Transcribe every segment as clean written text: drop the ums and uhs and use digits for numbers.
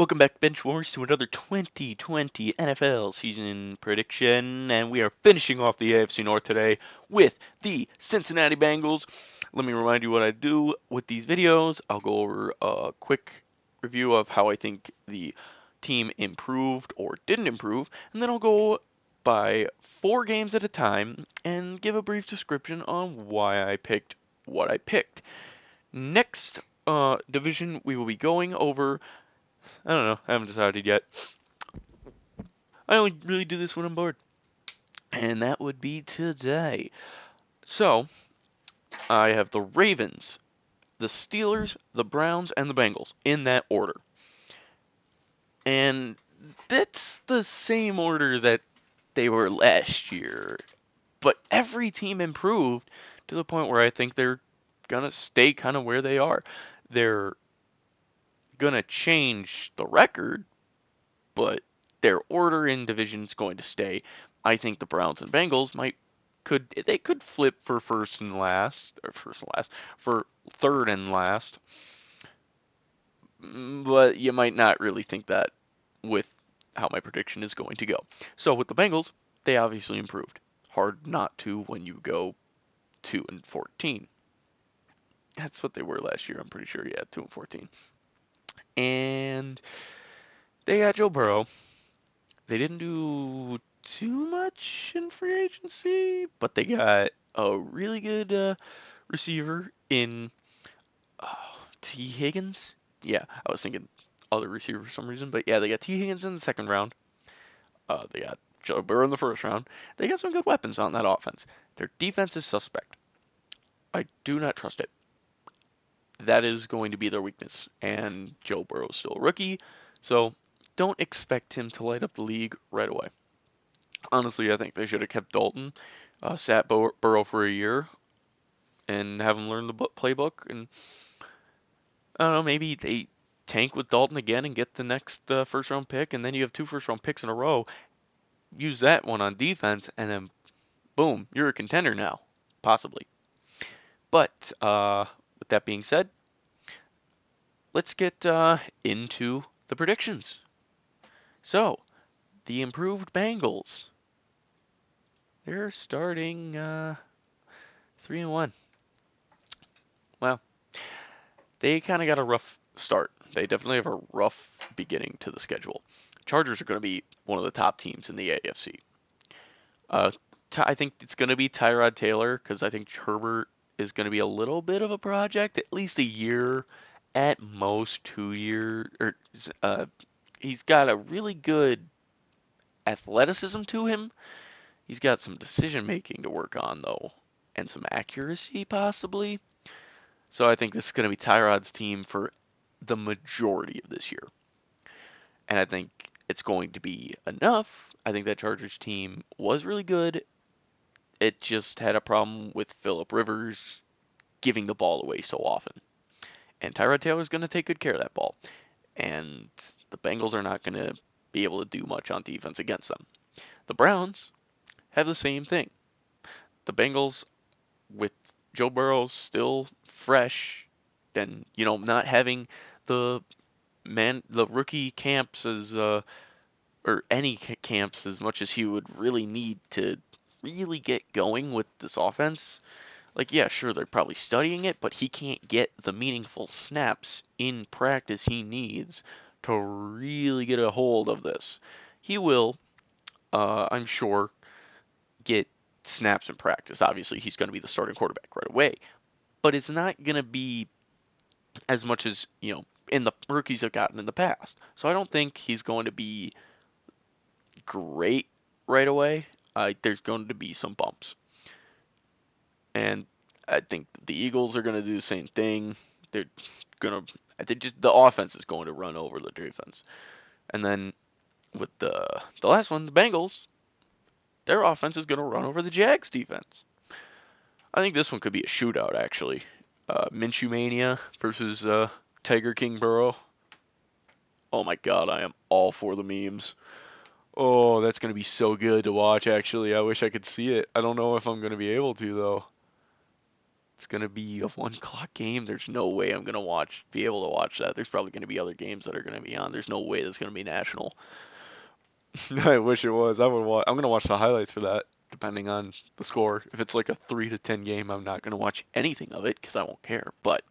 Welcome back, Bench Wars, to another 2020 NFL season prediction, and we are finishing off the AFC North today with the Cincinnati Bengals. Let me remind you what I do with these videos. I'll go over a quick review of how I think the team improved or didn't improve, and then I'll go by 4 games at a time and give a brief description on why I picked what I picked. Next division, we will be going over. I don't know. I haven't decided yet. I only really do this when I'm bored. And that would be today. So, I have the Ravens, the Steelers, the Browns, and the Bengals in that order. And that's the same order that they were last year. But every team improved to the point where I think they're going to stay kind of where they are. They're going to change the record, but their order in division's going to stay. I think the Browns and Bengals could flip for first and last for third and last, but you might not really think that with how my prediction is going to go. So with the Bengals, they obviously improved. Hard not to when you go 2-14. That's what they were last year. I'm pretty sure. Yeah, 2-14. And they got Joe Burrow. They didn't do too much in free agency, but they got a really good receiver in T. Higgins. Yeah, I was thinking other receiver for some reason, but yeah, they got T. Higgins in the second round. They got Joe Burrow in the first round. They got some good weapons on that offense. Their defense is suspect. I do not trust it. That is going to be their weakness, and Joe Burrow's still a rookie, so don't expect him to light up the league right away. Honestly, I think they should have kept Dalton, sat Burrow for a year, and have him learn the playbook. And I don't know, maybe they tank with Dalton again and get the next first round pick, and then you have 2 first round picks in a row. Use that one on defense, and then boom, you're a contender now, possibly. But with that being said, let's get into the predictions. So, the improved Bengals. They're starting 3-1. Well, they kind of got a rough start. They definitely have a rough beginning to the schedule. Chargers are going to be one of the top teams in the AFC. Uh, I think it's going to be Tyrod Taylor because I think Herbert is going to be a little bit of a project, at least a year, at most 2 years. He's got a really good athleticism to him. He's got some decision making to work on though, and some accuracy possibly. So I think this is going to be Tyrod's team for the majority of this year. And I think it's going to be enough. I think that Chargers team was really good. It just had a problem with Philip Rivers giving the ball away so often. And Tyrod Taylor's going to take good care of that ball. And the Bengals are not going to be able to do much on defense against them. The Browns have the same thing. The Bengals, with Joe Burrow still fresh, and not having the the rookie camps as or any camps as much as he would really need to really get going with this offense. Like, yeah, sure, they're probably studying it, but he can't get the meaningful snaps in practice he needs to really get a hold of this. He will, I'm sure, get snaps in practice. Obviously, he's going to be the starting quarterback right away, but it's not going to be as much as, in the rookies have gotten in the past. So I don't think he's going to be great right away. There's going to be some bumps. And I think the Eagles are going to do the same thing. They're going to, I think just the offense is going to run over the defense. And then with the last one, the Bengals, their offense is going to run over the Jags defense. I think this one could be a shootout, actually. Minshew Mania versus Tiger King Burrow. Oh my god, I am all for the memes. Oh, that's going to be so good to watch, actually. I wish I could see it. I don't know if I'm going to be able to, though. It's gonna be a 1 o'clock game. There's no way I'm gonna be able to watch that. There's probably gonna be other games that are gonna be on. There's no way that's gonna be national. I wish it was. I would watch. I'm gonna watch the highlights for that, depending on the score. If it's like a 3-10 game, I'm not gonna watch. Watch anything of it because I won't care. But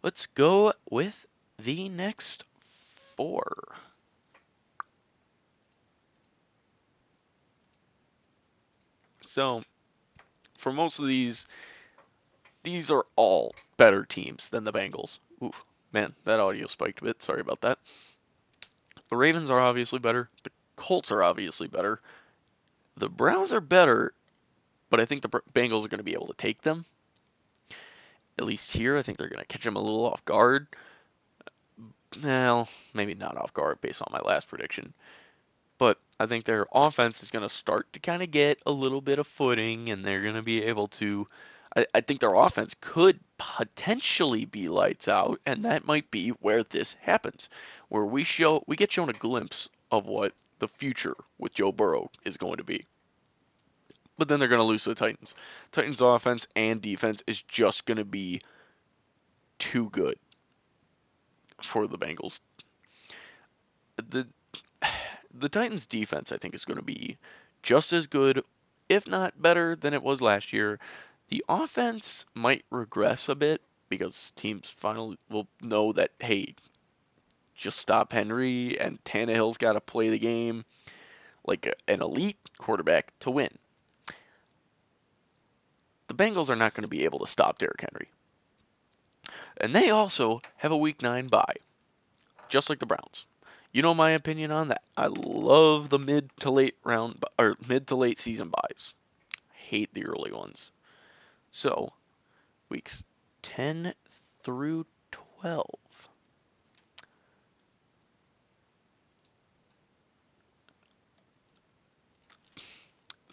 let's go with the next four. So for most of these are all better teams than the Bengals. Oof, man, that audio spiked a bit. Sorry about that. The Ravens are obviously better. The Colts are obviously better. The Browns are better, but I think the Bengals are going to be able to take them. At least here, I think they're going to catch them a little off guard. Well, maybe not off guard based on my last prediction. But I think their offense is going to start to kind of get a little bit of footing, and they're going to be able to. I think their offense could potentially be lights out, and that might be where this happens, where we get shown a glimpse of what the future with Joe Burrow is going to be. But then they're going to lose to the Titans. Titans offense and defense is just going to be too good for the Bengals. The the Titans defense I think is going to be just as good, if not better than it was last year. The offense might regress a bit because teams finally will know that hey, just stop Henry and Tannehill's got to play the game like an elite quarterback to win. The Bengals are not going to be able to stop Derrick Henry. And they also have a week 9 bye, just like the Browns. You know my opinion on that. I love the mid to late round or mid to late season buys. Hate the early ones. So, weeks 10 through 12.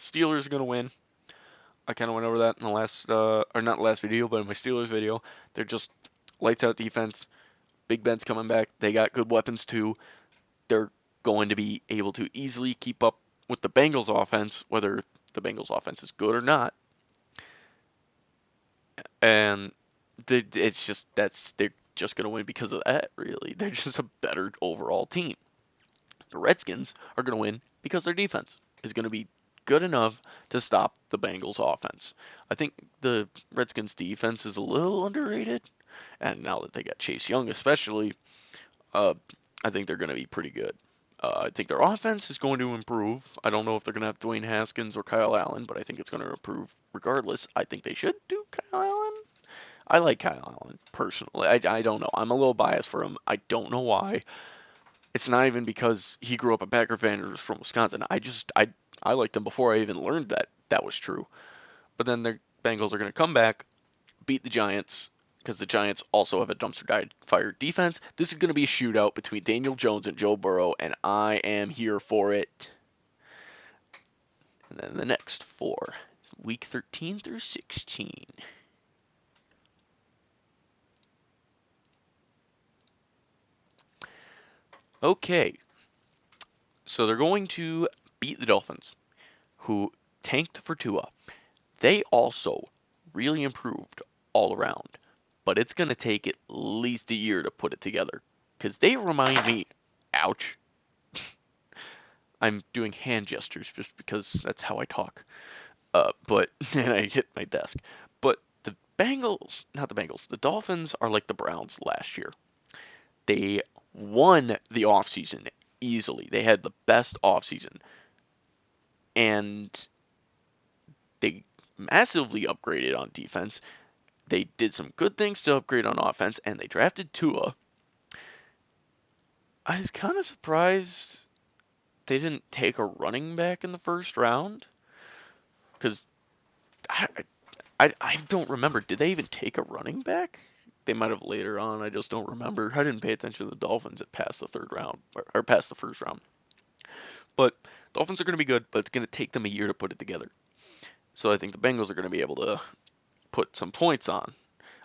Steelers are going to win. I kind of went over that in the last, or not last video, but in my Steelers video. They're just lights out defense. Big Ben's coming back. They got good weapons too. They're going to be able to easily keep up with the Bengals offense, whether the Bengals offense is good or not. And it's just they're just gonna win because of that. Really, they're just a better overall team. The Redskins are gonna win because their defense is gonna be good enough to stop the Bengals offense. I think the Redskins defense is a little underrated, and now that they got Chase Young especially, uh, I think they're gonna be pretty good. I think their offense is going to improve. I don't know if they're going to have Dwayne Haskins or Kyle Allen, but I think it's going to improve regardless. I think they should do Kyle Allen. I like Kyle Allen personally. I don't know. I'm a little biased for him. I don't know why. It's not even because he grew up a Packer fan or was from Wisconsin. I liked him before I even learned that that was true. But then the Bengals are going to come back, beat the Giants because the Giants also have a dumpster fire defense. This is going to be a shootout between Daniel Jones and Joe Burrow, and I am here for it. And then the next four, week 13 through 16. Okay, so they're going to beat the Dolphins, who tanked for Tua. They also really improved all around, but it's going to take at least a year to put it together because they remind me, ouch, I'm doing hand gestures just because that's how I talk. But and I hit my desk. But the Bengals, not the Bengals, the Dolphins are like the Browns last year. They won the offseason easily. They had the best offseason. And they massively upgraded on defense. They did some good things to upgrade on offense, and they drafted Tua. I was kind of surprised they didn't take a running back in the first round because I, I don't remember. Did they even take a running back? They might have later on. I just don't remember. I didn't pay attention to the Dolphins at past the third round or past the first round. But Dolphins are going to be good, but it's going to take them a year to put it together. So I think the Bengals are going to be able to put some points on.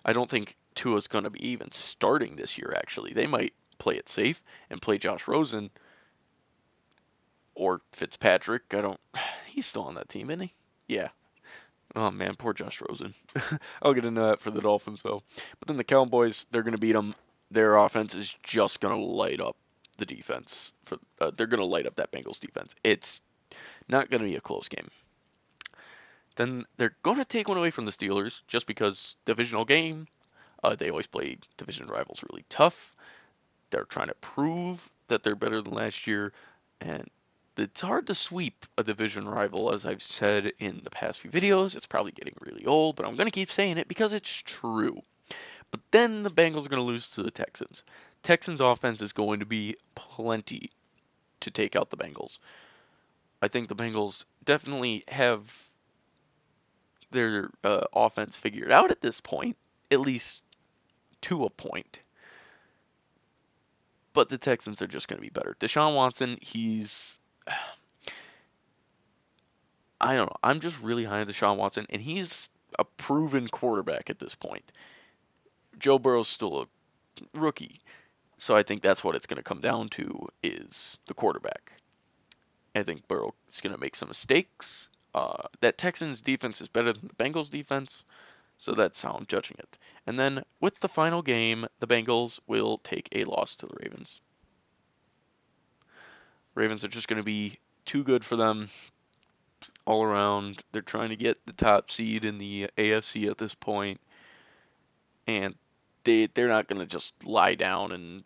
I don't think Tua's going to be even starting this year, actually. They might play it safe and play Josh Rosen or Fitzpatrick. I don't. He's still on that team, isn't he? Yeah. Oh man, poor Josh Rosen. I'll get into that for the Dolphins though. But then the Cowboys, they're going to beat them. Their offense is just going to light up the defense. They're going to light up that Bengals defense. It's not going to be a close game. Then they're going to take one away from the Steelers just because divisional game. They always play division rivals really tough. They're trying to prove that they're better than last year, and it's hard to sweep a division rival, as I've said in the past few videos. It's probably getting really old, but I'm going to keep saying it because it's true. But then the Bengals are going to lose to the Texans. Texans offense is going to be plenty to take out the Bengals. I think the Bengals definitely have their offense figured out at this point, at least to a point. But the Texans are just going to be better. Deshaun Watson, I don't know. I'm just really high on Deshaun Watson, and he's a proven quarterback at this point. Joe Burrow's still a rookie, so I think that's what it's going to come down to is the quarterback. I think Burrow is going to make some mistakes. That Texans defense is better than the Bengals defense, so that's how I'm judging it. And then with the final game, the Bengals will take a loss to the Ravens. Ravens are just going to be too good for them all around. They're trying to get the top seed in the AFC at this point, and they're not going to just lie down and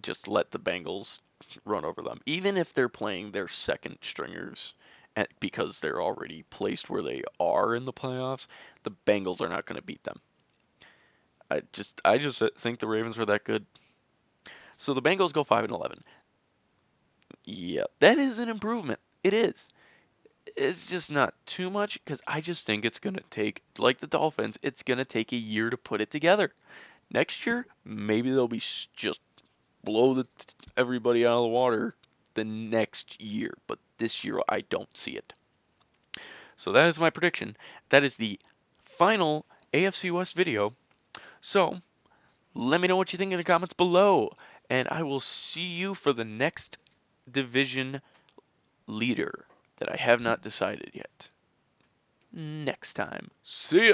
just let the Bengals run over them. Even if they're playing their second stringers because they're already placed where they are in the playoffs, the Bengals are not going to beat them. I just think the Ravens are that good. So the Bengals go 5-11. Yeah, that is an improvement. It is. It's just not too much because I just think it's going to take, like the Dolphins, it's going to take a year to put it together. Next year, maybe they'll be just blow everybody out of the water the next year, but this year I don't see it. So that is my prediction. That is the final AFC West video. So let me know what you think in the comments below, and I will see you for the next division leader that I have not decided yet. Next time. See ya!